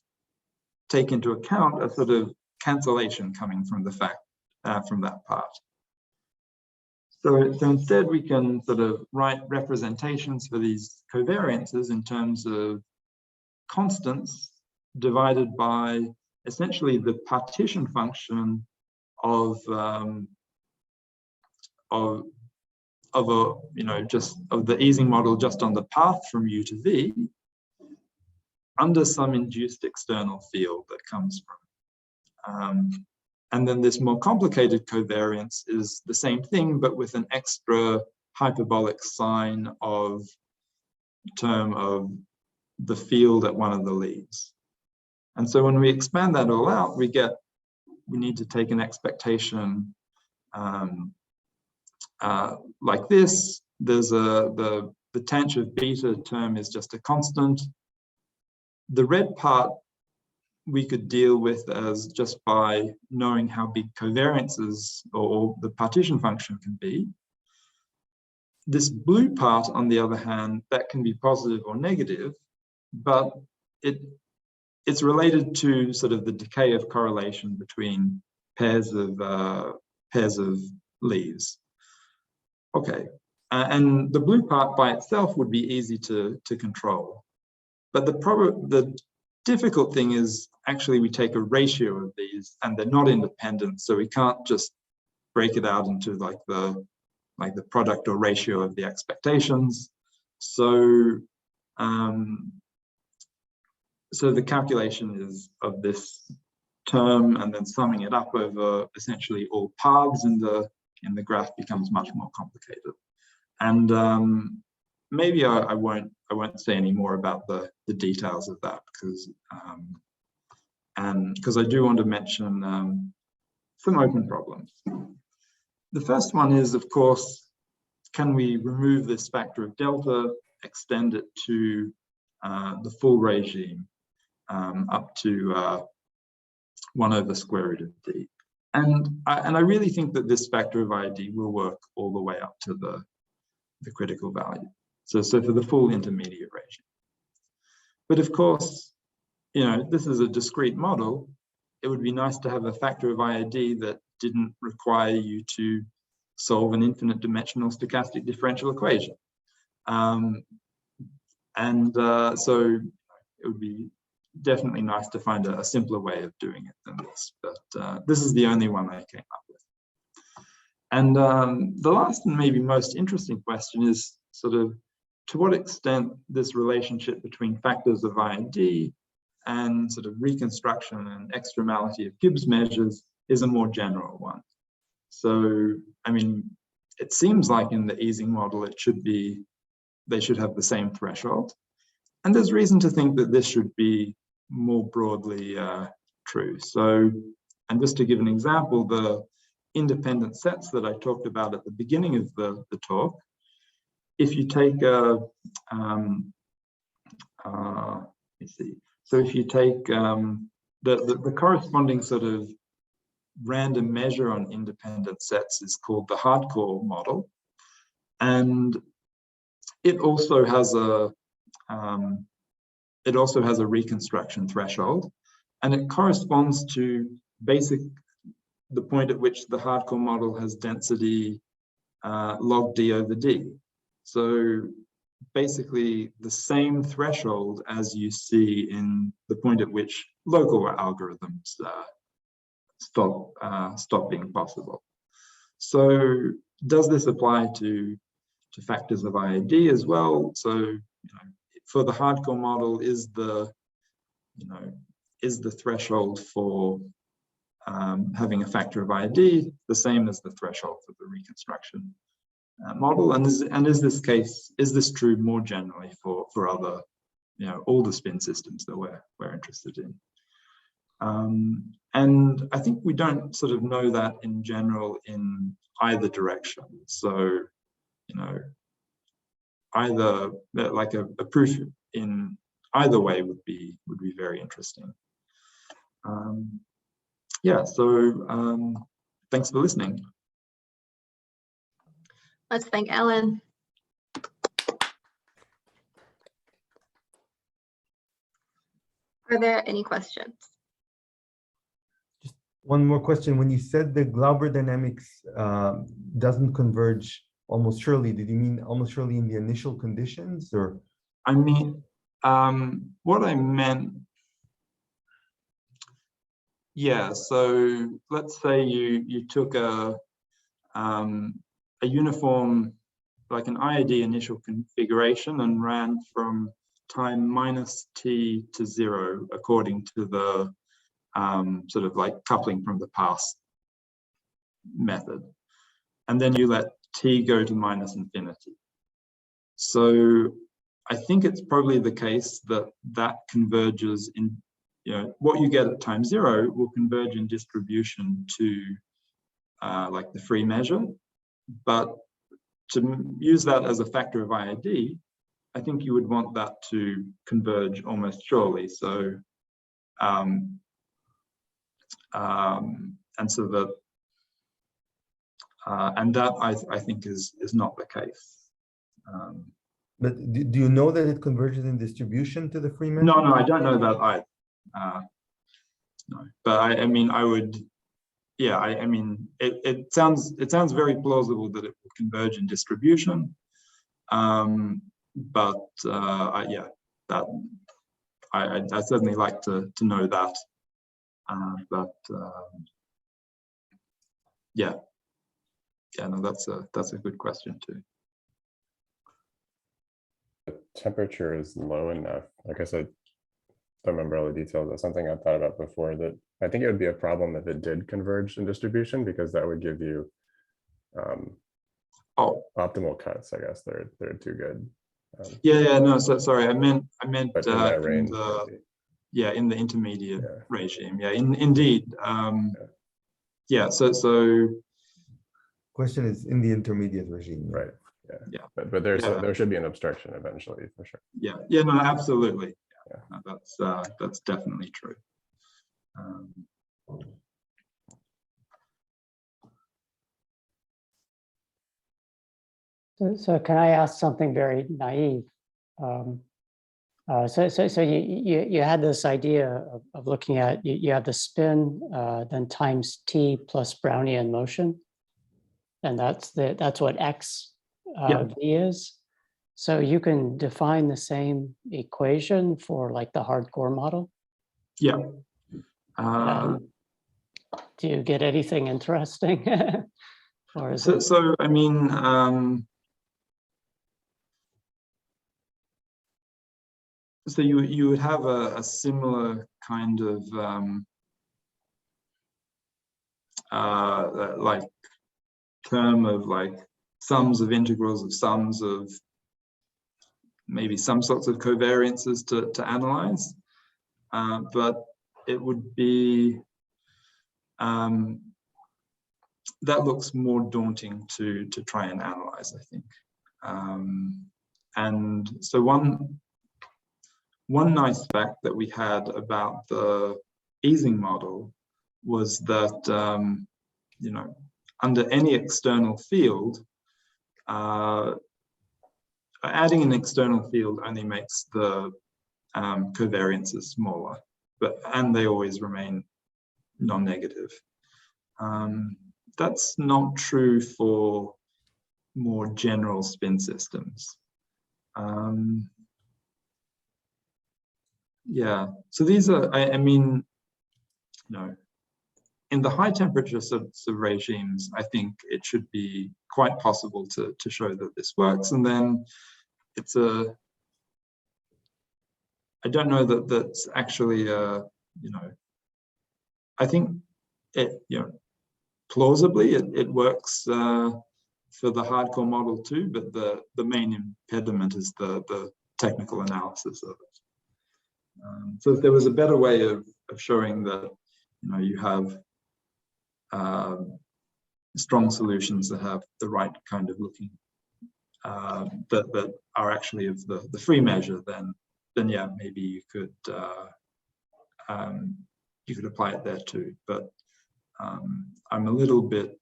take into account a sort of cancellation coming from the fact from that part. So instead we can sort of write representations for these covariances in terms of constants divided by essentially the partition function of the Ising model just on the path from U to V under some induced external field that comes from. And then this more complicated covariance is the same thing, but with an extra hyperbolic sign of term of the field at one of the leads. And so when we expand that all out, we need to take an expectation like this. There's the tangent of beta term is just a constant. The red part we could deal with as just by knowing how big covariances or the partition function can be. This blue part, on the other hand, that can be positive or negative, but it's related to sort of the decay of correlation between pairs of leaves. Okay, and the blue part by itself would be easy to control, but the difficult thing is actually we take a ratio of these and they're not independent, so we can't just break it out into like the product or ratio of the expectations. So so the calculation is of this term and then summing it up over essentially all paths in the graph becomes much more complicated. And maybe I won't say any more about the details of that because I do want to mention some open problems. The first one is, of course, can we remove this factor of delta, extend it to the full regime up to 1 over square root of d? And I really think that this factor of IID will work all the way up to the critical value. So for the full intermediate regime. But of course, you know, this is a discrete model. It would be nice to have a factor of IID that didn't require you to solve an infinite dimensional stochastic differential equation. So it would be definitely nice to find a simpler way of doing it than this, but this is the only one I came up with. And the last and maybe most interesting question is sort of to what extent this relationship between factors of IID and sort of reconstruction and extremality of Gibbs measures is a more general one. So, I mean, it seems like in the Ising model, they should have the same threshold. And there's reason to think that this should be more broadly true. So, and just to give an example, the independent sets that I talked about at the beginning of the talk, if you take let's see, so if you take the corresponding sort of random measure on independent sets is called the hardcore model, and it also has a reconstruction threshold, and it corresponds to the point at which the hardcore model has density log d over d. So basically the same threshold as you see in the point at which local algorithms stop being possible. So does this apply to factors of IID as well? So, you know, for the hardcore model, is the threshold for having a factor of IID the same as the threshold for the reconstruction model? And is this true more generally for other, you know, all the spin systems that we're interested in? And I think we don't sort of know that in general in either direction. So, you know, either like a proof in either way would be very interesting. Yeah, so thanks for listening. Let's thank Allan. Are there any questions? Just one more question. When you said the Glauber dynamics doesn't converge almost surely, did you mean almost surely in the initial conditions, or? I mean, what I meant, yeah, so let's say you took a uniform, like an IID initial configuration, and ran from time minus t to 0 according to the sort of like coupling from the past method. And then you let t go to minus infinity. So I think it's probably the case that converges in, you know, what you get at time 0 will converge in distribution to like the free measure. But to use that as a factor of IID, I think you would want that to converge almost surely. So, and so that, and that I think is not the case. But do you know that it converges in distribution to the free measure? No, I don't know that either. No, but I mean, I would, yeah, I mean, it sounds very plausible that it will converge in distribution. But yeah, that I certainly like to know that. But yeah, no, that's a good question too. The temperature is low enough. I guess I don't remember all the details. That's something I thought about before, that I think it would be a problem if it did converge in distribution, because that would give you optimal cuts. I guess they're too good. Yeah, no, so sorry, I meant But in that range, in the intermediate regime. Yeah, indeed. Yeah, so Question is in the intermediate regime. right. Yeah. But there should be an obstruction eventually, for sure. Yeah, no, absolutely. Yeah. No, that's definitely true. So can I ask something very naive? So you had this idea of looking at, you have the spin, then times t plus Brownian motion, and that's what x v is. So you can define the same equation for like the hardcore model. Yeah. Do you get anything interesting? Or is so I mean, so you would have a similar kind of like term of like sums of integrals of sums of maybe some sorts of covariances to analyze, but it would be that looks more daunting to try and analyze, I think. And so one nice fact that we had about the Ising model was that you know, under any external field, adding an external field only makes the covariances smaller, and they always remain non-negative. That's not true for more general spin systems. Yeah, so these are, I mean, you know, in the high temperature sorts of regimes, I think it should be quite possible to show that this works. And then it's I don't know that that's actually, you know, I think it, you know, plausibly it works for the hardcore model too, but the main impediment is the technical analysis of it. So if there was a better way of showing that, you know, you have strong solutions that have the right kind of looking, that are actually of the free measure, then yeah, maybe you could apply it there too. But I'm a little bit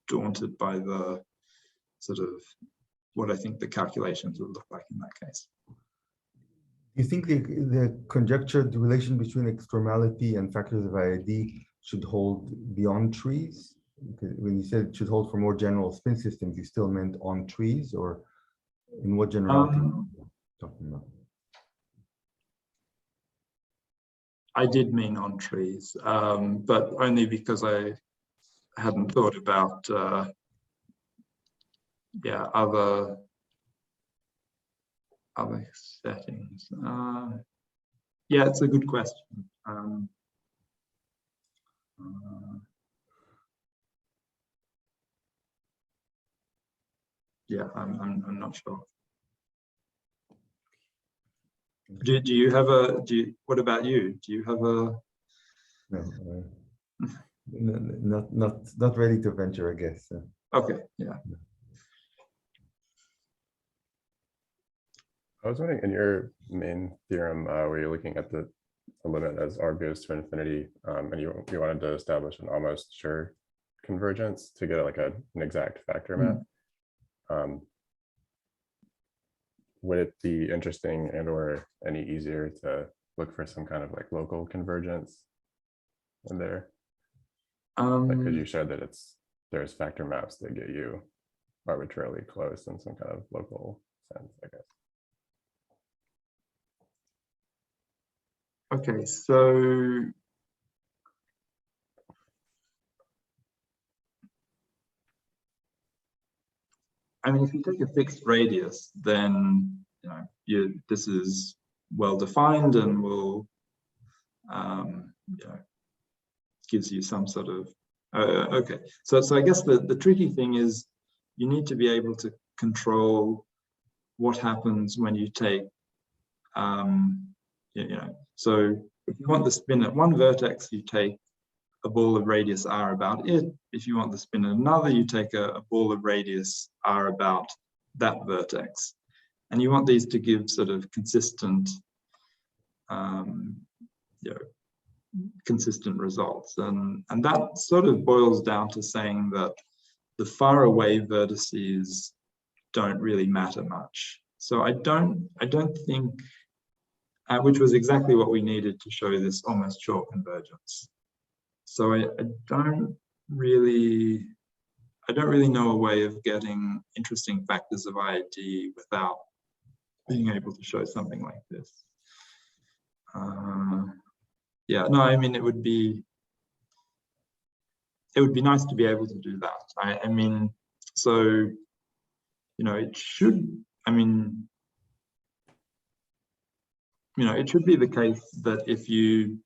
daunted by the sort of what I think the calculations would look like in that case. Do you think the conjectured relation between extremality and factors of IID should hold beyond trees? Because when you said it should hold for more general spin systems, you still meant on trees, or in what generality are you talking about? I did mean on trees, but only because I hadn't thought about yeah, other settings. Yeah, it's a good question. Yeah, I'm not sure. Do you have what about you? Do you have a? No, not ready to venture a guess. Okay, yeah. I was wondering, in your main theorem, where you're looking at the limit as r goes to infinity, and you wanted to establish an almost sure convergence to get like an exact factor map. Would it be interesting and or any easier to look for some kind of like local convergence in there? Um, Because you showed that there's factor maps that get you arbitrarily close in some kind of local sense, I guess. Okay, so I mean, if you take a fixed radius, then this is well defined and will gives you some sort of okay. So I guess the tricky thing is you need to be able to control what happens when you take so if you want the spin at one vertex, you take a ball of radius r about it. If you want the spin at another, you take a ball of radius r about that vertex. And you want these to give sort of consistent, consistent results. And that sort of boils down to saying that the far away vertices don't really matter much. So I don't think, which was exactly what we needed to show this almost sure convergence. So I don't really know a way of getting interesting factors of IID without being able to show something like this. Yeah, no, I mean, it would be nice to be able to do that. I mean, so, it should, I mean, it should be the case that if you,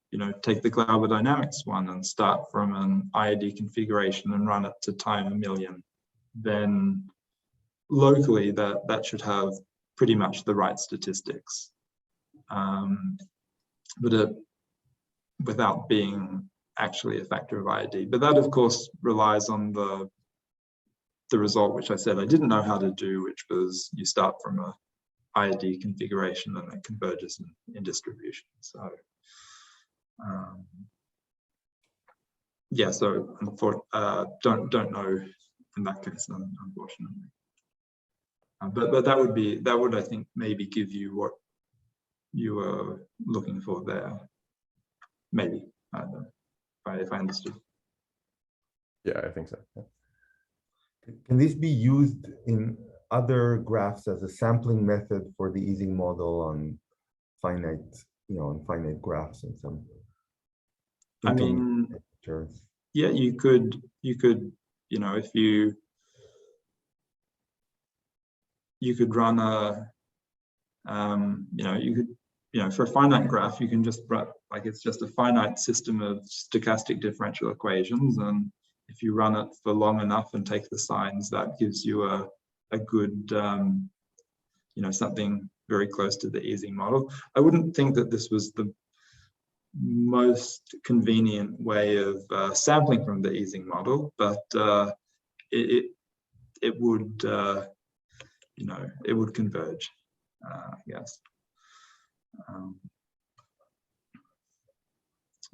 take the Glauber dynamics one and start from an IID configuration and run it to time 1,000,000, then locally that should have pretty much the right statistics. But without being actually a factor of IID. But that, of course, relies on the result, which I said I didn't know how to do, which was you start from a IID configuration and it converges in distribution. So yeah, so don't know in that case, unfortunately. But that would I think maybe give you what you were looking for there. Maybe, I don't know if I understood. Yeah, I think so. Yeah. Can this be used in other graphs as a sampling method for the Ising model on finite, on finite graphs and some? I mean, yeah, you could, if you could run a, for a finite graph, you can just run, like it's just a finite system of stochastic differential equations. And if you run it for long enough and take the signs, that gives you a good, something very close to the Ising model. I wouldn't think that this was the most convenient way of sampling from the Ising model, but it would, it would converge, I guess.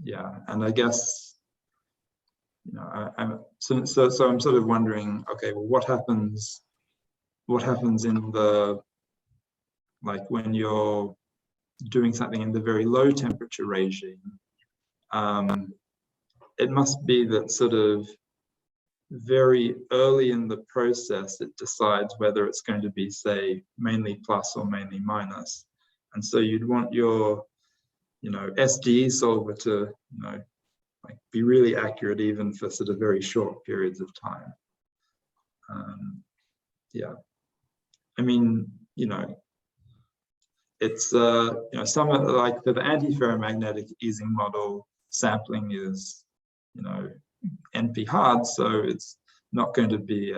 Yeah, and I guess, so I'm sort of wondering, okay, well, what happens in the, like when you're doing something in the very low temperature regime? It must be that sort of very early in the process, it decides whether it's going to be, say, mainly plus or mainly minus. And so you'd want your, SDE solver to, like be really accurate even for sort of very short periods of time. Yeah, I mean, it's, some like for the antiferromagnetic Ising model, sampling is, NP hard, so it's not going to be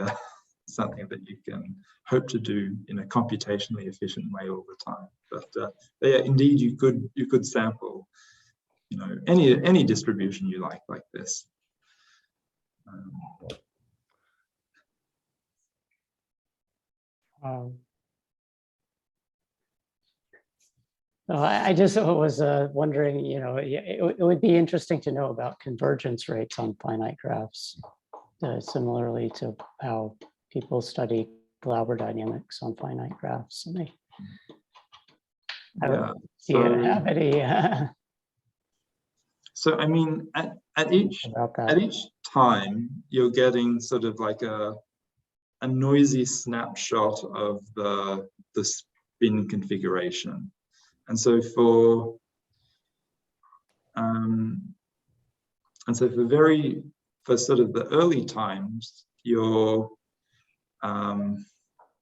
something that you can hope to do in a computationally efficient way all the time. But yeah, indeed, you could sample, any distribution you like this. I just was wondering, it would be interesting to know about convergence rates on finite graphs, similarly to how people study Glauber dynamics on finite graphs. And Yeah. Do you have any So I mean, at each about that? at each time, you're getting sort of like a noisy snapshot of the spin configuration, and so for sort of the early times, you're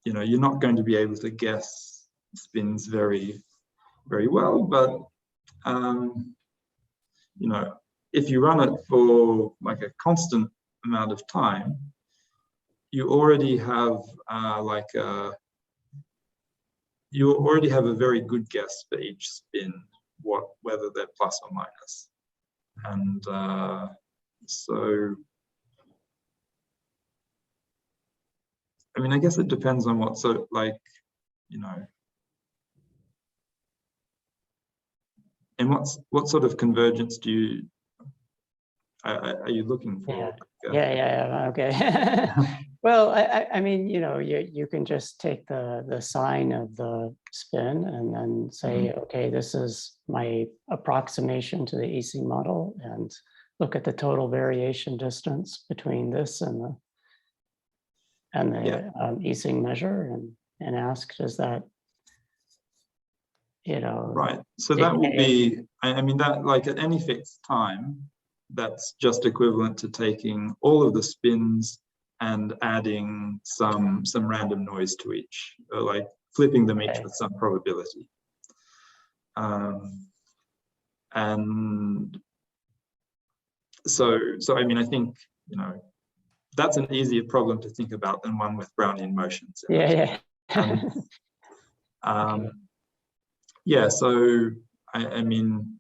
you're not going to be able to guess spins very well, but if you run it for like a constant amount of time, you already have a very good guess for each spin, whether they're plus or minus. And so, I mean, I guess it depends on what sort of and what sort of convergence are you looking for? Yeah. Okay. Well, I mean, you can just take the sign of the spin and then say, okay, this is my approximation to the Ising model, and look at the total variation distance between this and the Ising measure, and ask, does that, Right. So that would be, I mean, that like at any fixed time, that's just equivalent to taking all of the spins and adding some random noise to each, or like flipping them each with some probability. And so I mean, I think, that's an easier problem to think about than one with Brownian motions. Yeah. Yeah, so I mean,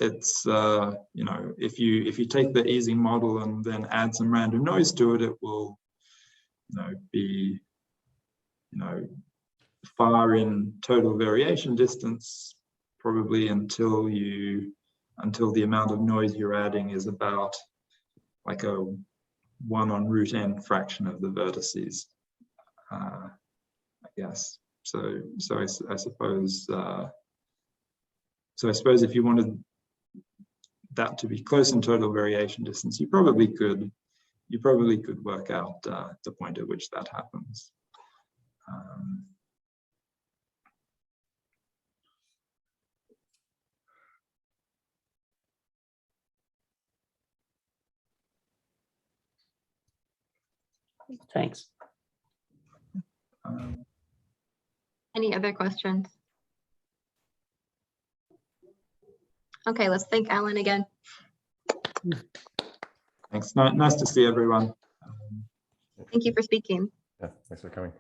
it's if you take the Ising model and then add some random noise to it, it will be far in total variation distance, probably until the amount of noise you're adding is about like a 1/√n fraction of the vertices, I guess. So I suppose if you wanted that to be close in total variation distance, you probably could work out the point at which that happens. Thanks. Any other questions? Okay, let's thank Allan again. Thanks. Nice to see everyone. Thank you for speaking. Yeah, thanks for coming.